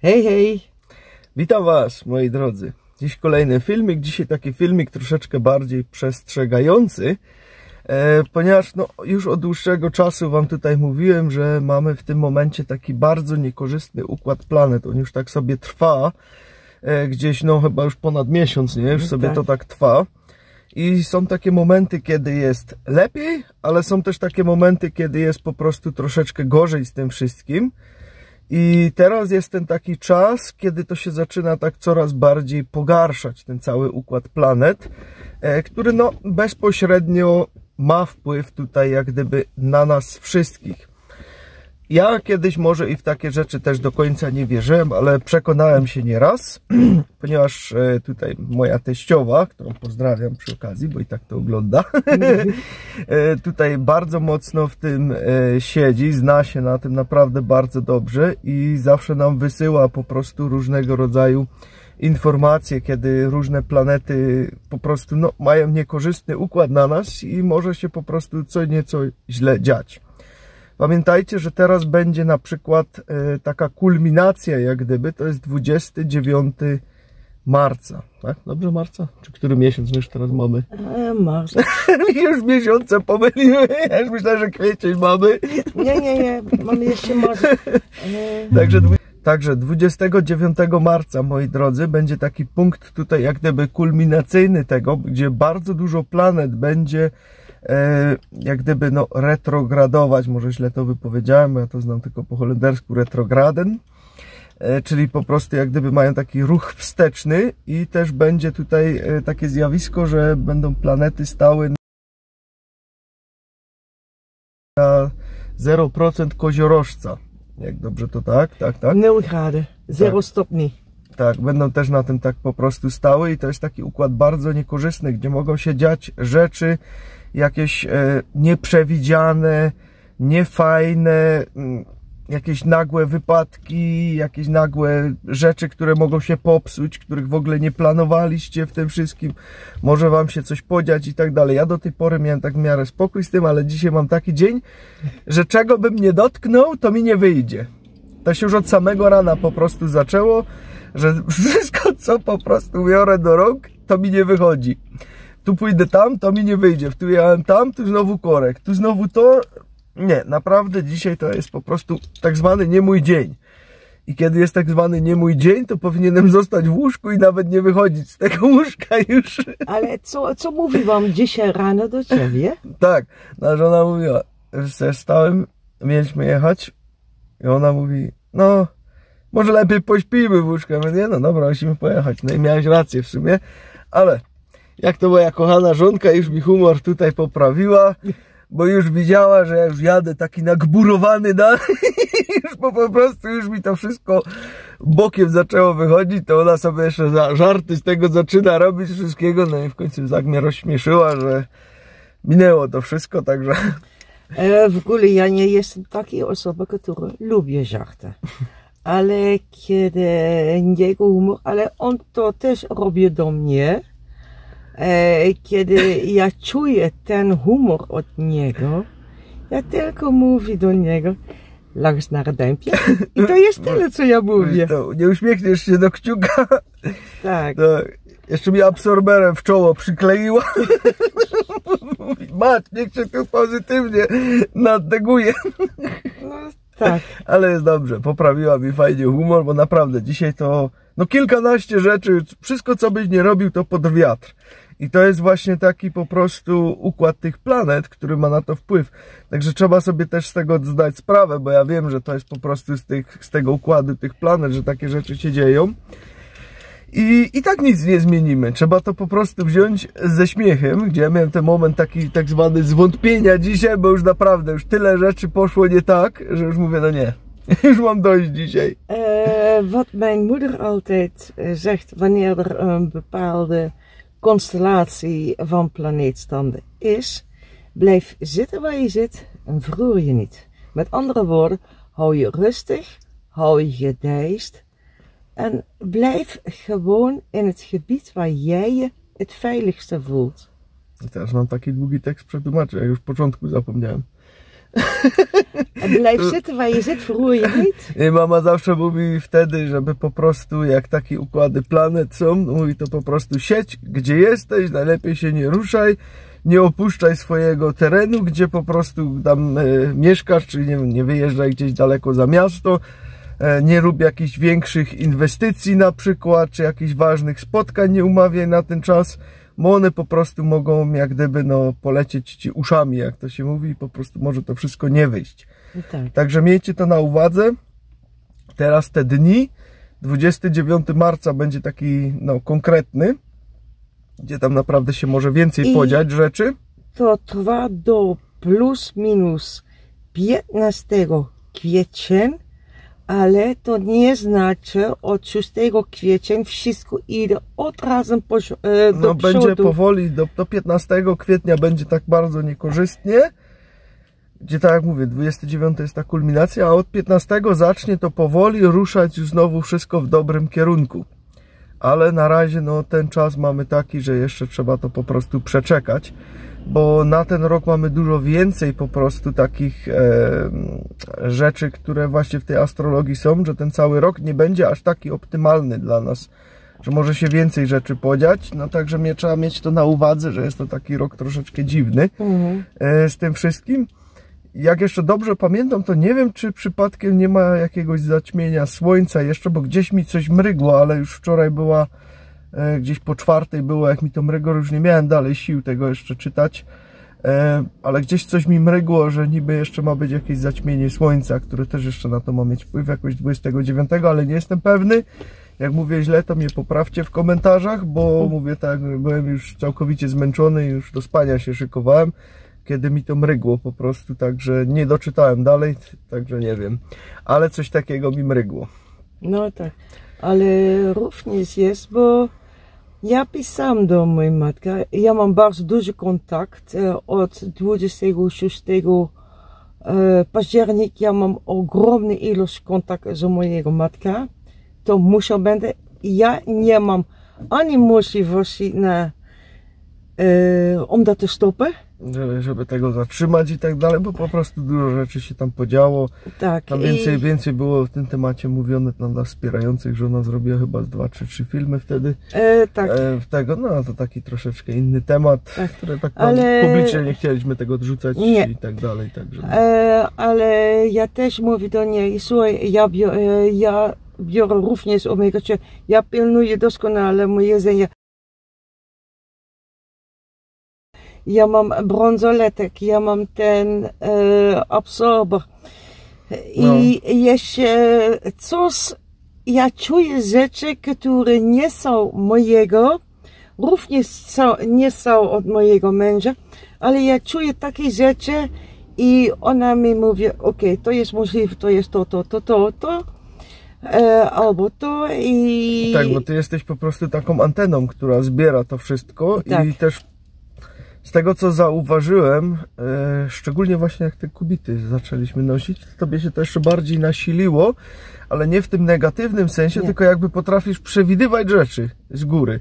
Hej, hej! Witam Was, moi drodzy. Dziś kolejny filmik. Dzisiaj taki filmik troszeczkę bardziej przestrzegający, ponieważ już od dłuższego czasu Wam tutaj mówiłem, że mamy w tym momencie taki bardzo niekorzystny układ planet. On już tak sobie trwa, gdzieś chyba już ponad miesiąc, nie? Już sobie to tak trwa. I są takie momenty, kiedy jest lepiej, ale są też takie momenty, kiedy jest po prostu troszeczkę gorzej z tym wszystkim. I teraz jest ten taki czas, kiedy to się zaczyna tak coraz bardziej pogarszać, ten cały układ planet, który bezpośrednio ma wpływ tutaj jak gdyby na nas wszystkich. Ja kiedyś może i w takie rzeczy też do końca nie wierzyłem, ale przekonałem się nieraz, ponieważ tutaj moja teściowa, którą pozdrawiam przy okazji, bo i tak to ogląda, tutaj bardzo mocno w tym siedzi, zna się na tym naprawdę bardzo dobrze i zawsze nam wysyła po prostu różnego rodzaju informacje, kiedy różne planety po prostu mają niekorzystny układ na nas i może się po prostu co nieco źle dziać. Pamiętajcie, że teraz będzie na przykład taka kulminacja, jak gdyby, to jest 29 marca, tak? Dobrze, marca? Czy który miesiąc my już teraz mamy? Marca. Już miesiące pomyliły, ja już myślę, że kwiecień mamy. Nie, mamy jeszcze marca. Także 29 marca, moi drodzy, będzie taki punkt tutaj jak gdyby kulminacyjny tego, gdzie bardzo dużo planet będzie jak gdyby retrogradować, może źle to wypowiedziałem, ja to znam tylko po holendersku, retrograden, czyli po prostu jak gdyby mają taki ruch wsteczny i też będzie tutaj takie zjawisko, że będą planety stały na 0% koziorożca. Jak dobrze to tak? 0 grady, 0 stopni. Tak, będą też na tym tak po prostu stały i to jest taki układ bardzo niekorzystny, gdzie mogą się dziać rzeczy jakieś nieprzewidziane, niefajne, jakieś nagłe wypadki, jakieś nagłe rzeczy, które mogą się popsuć, których w ogóle nie planowaliście w tym wszystkim. Może Wam się coś podziać i tak dalej. Ja do tej pory miałem tak w miarę spokój z tym, ale dzisiaj mam taki dzień, że czego bym nie dotknął, to mi nie wyjdzie. To się już od samego rana po prostu zaczęło, że wszystko, co po prostu biorę do rąk, to mi nie wychodzi. Tu pójdę tam, to mi nie wyjdzie. Tu jechałem tam, tu znowu korek. Tu znowu to. Nie, naprawdę dzisiaj to jest po prostu tak zwany nie mój dzień. I kiedy jest tak zwany nie mój dzień, to powinienem zostać w łóżku i nawet nie wychodzić z tego łóżka już. Ale co mówi Wam dzisiaj rano do Ciebie? Tak, żona mówiła, że stałem, mieliśmy jechać i ona mówi, może lepiej pośpijmy w łóżku. Ja mówię, dobra, musimy pojechać. No i miałeś rację w sumie, ale jak to moja kochana żonka już mi humor tutaj poprawiła, bo już widziała, że ja już jadę taki nagburowany dalej, już po prostu już mi to wszystko bokiem zaczęło wychodzić, to ona sobie jeszcze żarty z tego zaczyna robić wszystkiego, no i w końcu tak mnie rozśmieszyła, że minęło to wszystko, także... W ogóle ja nie jestem takiej osobą, która lubi żarty. Ale kiedy jego humor, ale on to też robi do mnie, kiedy ja czuję ten humor od niego, ja tylko mówię do niego, lachs naar duimpje. I to jest tyle, co ja mówię. To nie uśmiechniesz się do kciuka. Tak. To jeszcze mi absorberem w czoło przykleiła. Mat, niech się tu pozytywnie nadeguje. No tak. Ale jest dobrze, poprawiła mi fajnie humor, bo naprawdę dzisiaj to kilkanaście rzeczy, wszystko co byś nie robił to pod wiatr. I to jest właśnie taki po prostu układ tych planet, który ma na to wpływ. Także trzeba sobie też z tego zdać sprawę, bo ja wiem, że to jest po prostu z tego układu tych planet, że takie rzeczy się dzieją. I tak nic nie zmienimy. Trzeba to po prostu wziąć ze śmiechem, gdzie ja miałem ten moment taki tak zwany zwątpienia dzisiaj, bo już naprawdę już tyle rzeczy poszło nie tak, że już mówię, nie, już mam dość dzisiaj. Wat mijn moeder altijd zegt wanneer er een bepaalde constellatie van planeetstanden is, blijf zitten waar je zit en verroer je niet. Met andere woorden, hou je rustig, hou je gedijst en blijf gewoon in het gebied waar jij je het veiligste voelt. I teraz mam taki długi tekst przetłumaczyć, ja już w początku zapomniałem. Blijf zitten waar je zit, verroer je niet. I mama zawsze mówi wtedy, żeby po prostu, jak takie układy planet są, mówi to po prostu siedź, gdzie jesteś, najlepiej się nie ruszaj, nie opuszczaj swojego terenu, gdzie po prostu tam mieszkasz, czyli nie wyjeżdżaj gdzieś daleko za miasto, nie rób jakichś większych inwestycji na przykład, czy jakichś ważnych spotkań nie umawiaj na ten czas, bo one po prostu mogą jak gdyby polecieć ci uszami, jak to się mówi, i po prostu może to wszystko nie wyjść. Tak. Także miejcie to na uwadze. Teraz te dni, 29 marca będzie taki konkretny, gdzie tam naprawdę się może więcej podziać rzeczy. To trwa do plus minus 15 kwietnia, ale to nie znaczy od 6 kwietnia wszystko idzie od razu do przodu. Będzie powoli, do 15 kwietnia będzie tak bardzo niekorzystnie, gdzie tak jak mówię, 29 jest ta kulminacja, a od 15 zacznie to powoli ruszać już znowu wszystko w dobrym kierunku. Ale na razie ten czas mamy taki, że jeszcze trzeba to po prostu przeczekać, bo na ten rok mamy dużo więcej po prostu takich rzeczy, które właśnie w tej astrologii są, że ten cały rok nie będzie aż taki optymalny dla nas, że może się więcej rzeczy podziać, także trzeba mieć to na uwadze, że jest to taki rok troszeczkę dziwny z tym wszystkim. Jak jeszcze dobrze pamiętam, to nie wiem, czy przypadkiem nie ma jakiegoś zaćmienia słońca jeszcze, bo gdzieś mi coś mrygło, ale już wczoraj była, gdzieś po 4 było, jak mi to mrygło, już nie miałem dalej sił tego jeszcze czytać, ale gdzieś coś mi mrygło, że niby jeszcze ma być jakieś zaćmienie słońca, które też jeszcze na to ma mieć wpływ, jakoś 29, ale nie jestem pewny. Jak mówię źle, to mnie poprawcie w komentarzach, bo mówię tak, byłem już całkowicie zmęczony, już do spania się szykowałem, kiedy mi to mrygło po prostu, także nie doczytałem dalej, także nie wiem, ale coś takiego mi mrygło. No tak, ale również jest, bo ja pisałam do mojej matki, ja mam bardzo duży kontakt, od 26 października ja mam ogromny ilość kontaktu z mojego matka, to muszę będę, ja nie mam ani możliwości om dat te stoppen. Żeby tego zatrzymać i tak dalej, bo po prostu dużo rzeczy się tam podziało. Tak, tam więcej było w tym temacie mówione dla wspierających, że ona zrobiła chyba 2 czy 3 filmy wtedy. Tak. To taki troszeczkę inny temat, tak. który tak publicznie nie chcieliśmy tego odrzucać i tak dalej. Także. Ale ja też mówię do niej, słuchaj, ja biorę również omega, ja pilnuję doskonale moje jedzenie. Ja mam brązoletek, ja mam ten absorber i jeszcze coś, ja czuję rzeczy, które nie są mojego, również nie są od mojego męża, ale ja czuję takie rzeczy i ona mi mówi, okej, to jest możliwe, to jest to, albo to i... Tak, bo ty jesteś po prostu taką anteną, która zbiera to wszystko i też z tego co zauważyłem, szczególnie właśnie jak te kubity zaczęliśmy nosić, to tobie się to jeszcze bardziej nasiliło, ale nie w tym negatywnym sensie, tylko jakby potrafisz przewidywać rzeczy z góry,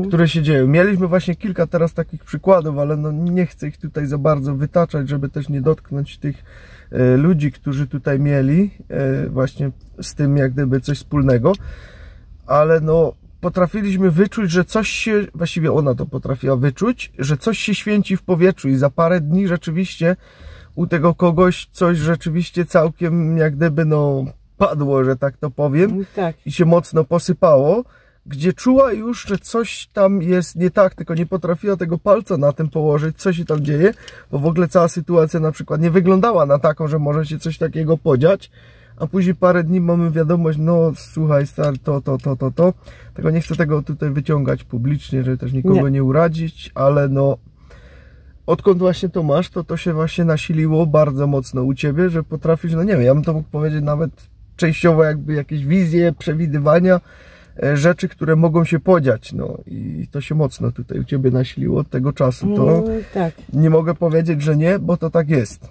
które się dzieją. Mieliśmy właśnie kilka teraz takich przykładów, ale nie chcę ich tutaj za bardzo wytaczać, żeby też nie dotknąć tych ludzi, którzy tutaj mieli właśnie z tym jak gdyby coś wspólnego, ale potrafiliśmy wyczuć, że coś się, właściwie ona to potrafiła wyczuć, że coś się święci w powietrzu i za parę dni rzeczywiście u tego kogoś coś rzeczywiście całkiem jak gdyby padło, że tak to powiem, i się mocno posypało, gdzie czuła już, że coś tam jest nie tak, tylko nie potrafiła tego palca na tym położyć, co się tam dzieje, bo w ogóle cała sytuacja na przykład nie wyglądała na taką, że może się coś takiego podziać, a później parę dni mamy wiadomość, słuchaj stary, to. Tego nie chcę tego tutaj wyciągać publicznie, żeby też nikogo nie urazić, ale odkąd właśnie to masz, to się właśnie nasiliło bardzo mocno u ciebie, że potrafisz, nie wiem, ja bym to mógł powiedzieć nawet częściowo jakby jakieś wizje, przewidywania, rzeczy, które mogą się podziać, i to się mocno tutaj u ciebie nasiliło od tego czasu, to nie mogę powiedzieć, że nie, bo to tak jest,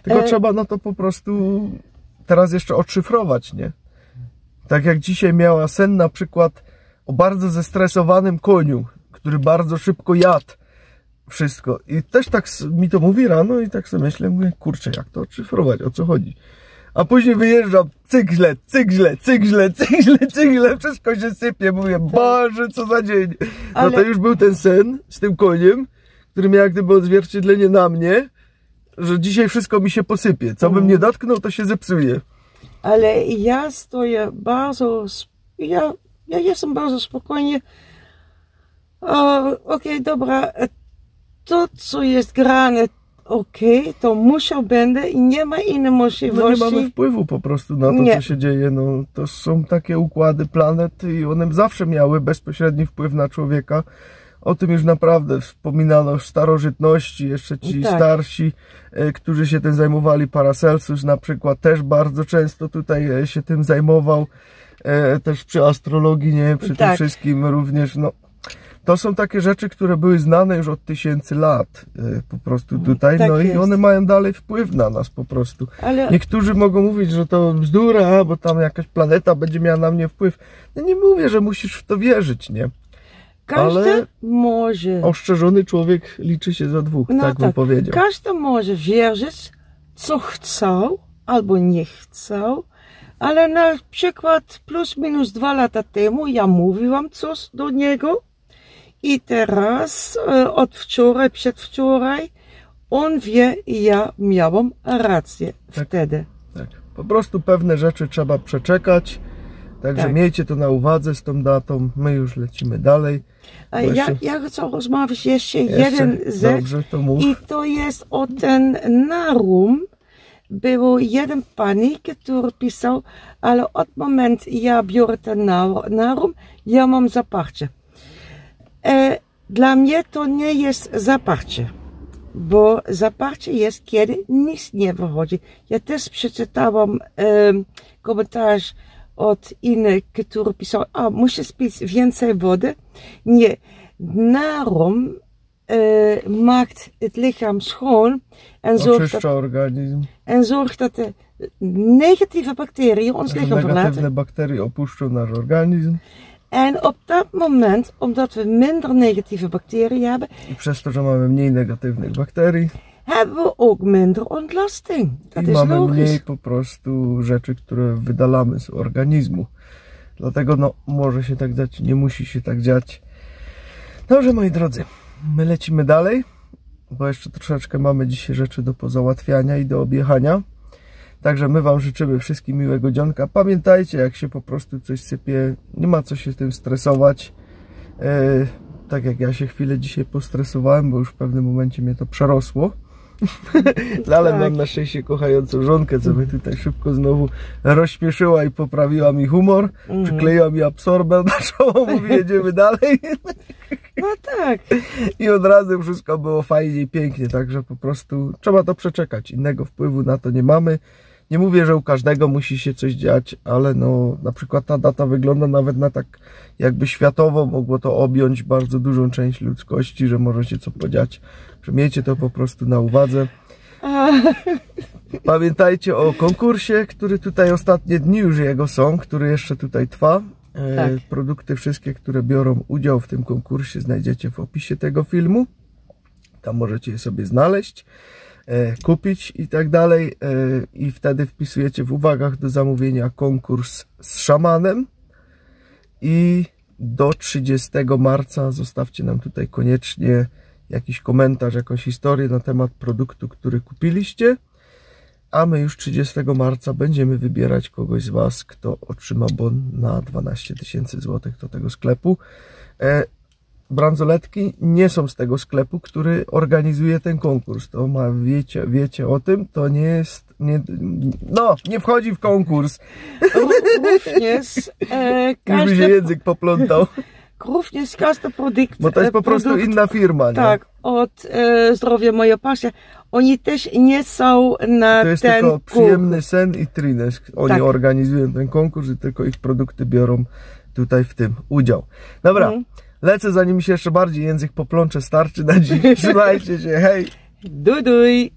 Tylko trzeba to po prostu teraz jeszcze odszyfrować, nie? Tak jak dzisiaj miała sen na przykład o bardzo zestresowanym koniu, który bardzo szybko jadł wszystko. I też tak mi to mówi rano i tak sobie myślę, mówię, kurczę, jak to odszyfrować, o co chodzi? A później wyjeżdżam, cyk źle, cyk źle, cyk źle, cyk źle, cyk źle, wszystko się sypie, mówię, Boże, co za dzień. No to już był ten sen z tym koniem, który miał jak gdyby odzwierciedlenie na mnie, że dzisiaj wszystko mi się posypie. Co bym nie dotknął, to się zepsuje. Ale ja stoję bardzo, ja jestem bardzo spokojnie. Okej, dobra, to co jest grane, to musiał będę i nie ma innej możliwości. No nie mamy wpływu po prostu na to, co się dzieje. No, to są takie układy planet i one zawsze miały bezpośredni wpływ na człowieka. O tym już naprawdę wspominano w starożytności, jeszcze ci starsi, którzy się tym zajmowali. Paracelsus na przykład też bardzo często tutaj się tym zajmował. Też przy astrologii, nie? Przy tym wszystkim również, no. To są takie rzeczy, które były znane już od tysięcy lat po prostu tutaj, no i one mają dalej wpływ na nas po prostu. Ale niektórzy mogą mówić, że to bzdura, bo tam jakaś planeta będzie miała na mnie wpływ. No nie mówię, że musisz w to wierzyć, nie? Każdy może. Oszczerzony człowiek liczy się za dwóch, tak bym powiedział. Każdy może wierzyć, co chcą albo nie chcą, ale na przykład plus minus 2 lata temu ja mówiłam coś do niego i teraz od wczoraj, przedwczoraj on wie i ja miałam rację wtedy. Tak. Po prostu pewne rzeczy trzeba przeczekać. Także miejcie to na uwadze z tą datą. My już lecimy dalej. A ja chcę rozmawiać jeszcze jeden rzecz. Dobrze, to mów. I to jest o ten Narum. Był jeden panik, który pisał, ale od momentu ja biorę ten Narum, ja mam zaparcie. Dla mnie to nie jest zaparcie. Bo zaparcie jest, kiedy nic nie wychodzi. Ja też przeczytałam komentarz od innych, który pisał, musisz pić więcej wody. Nie, Narum maakt het lichaam schoon en zorgt dat de negatieve bacteriën ons lichaam verlaten. Negatywne bakterie opuszczą nasz organizm. En op dat moment, omdat we minder negatieve bacteriën hebben, i przez to, że mamy mniej negatywnych bakterii, hebben we ook minder ontlasting. Dat is mamy logisch. mniej po prostu rzeczy, które wydalamy z organizmu. Dlatego no, może się tak dziać, nie musi się tak dziać. Dobrze, moi drodzy, my lecimy dalej, bo jeszcze troszeczkę mamy dzisiaj rzeczy do pozałatwiania i do objechania. Także my wam życzymy wszystkim miłego dzionka. Pamiętajcie, jak się po prostu coś sypie, nie ma co się z tym stresować. Tak jak ja się chwilę dzisiaj postresowałem, bo już w pewnym momencie mnie to przerosło. Ale mam na szczęście kochającą żonkę, co mnie tutaj szybko znowu rozśmieszyła i poprawiła mi humor. Przykleiła mi absorbent na czoło, mówi, jedziemy dalej. No tak. I od razu wszystko było fajnie i pięknie, także po prostu trzeba to przeczekać. Innego wpływu na to nie mamy. Nie mówię, że u każdego musi się coś dziać, ale no na przykład ta data wygląda nawet na tak jakby światowo, mogło to objąć bardzo dużą część ludzkości, że może się co podziać. Że miejcie to po prostu na uwadze. Pamiętajcie o konkursie, który tutaj ostatnie dni już jego są, który jeszcze tutaj trwa. Produkty wszystkie, które biorą udział w tym konkursie, znajdziecie w opisie tego filmu. Tam możecie je sobie znaleźć, kupić i tak dalej. I wtedy wpisujecie w uwagach do zamówienia konkurs z szamanem. I do 30 marca zostawcie nam tutaj koniecznie jakiś komentarz, jakąś historię na temat produktu, który kupiliście. A my już 30 marca będziemy wybierać kogoś z was, kto otrzyma bon na 12 000 złotych do tego sklepu. Bransoletki nie są z tego sklepu, który organizuje ten konkurs. To wiecie o tym, to nie jest, nie wchodzi w konkurs. Również już mi się język poplątał. Również każdy produkt. Bo to jest po prostu inna firma, nie? Tak, od Zdrowie Moja Pasja. Oni też nie są na ten To jest tylko Przyjemny Sen i Trines. Oni organizują ten konkurs i tylko ich produkty biorą tutaj w tym udział. Dobra, lecę, zanim mi się jeszcze bardziej język poplącze. Starczy na dziś. Trzymajcie się, hej! Duj, duj!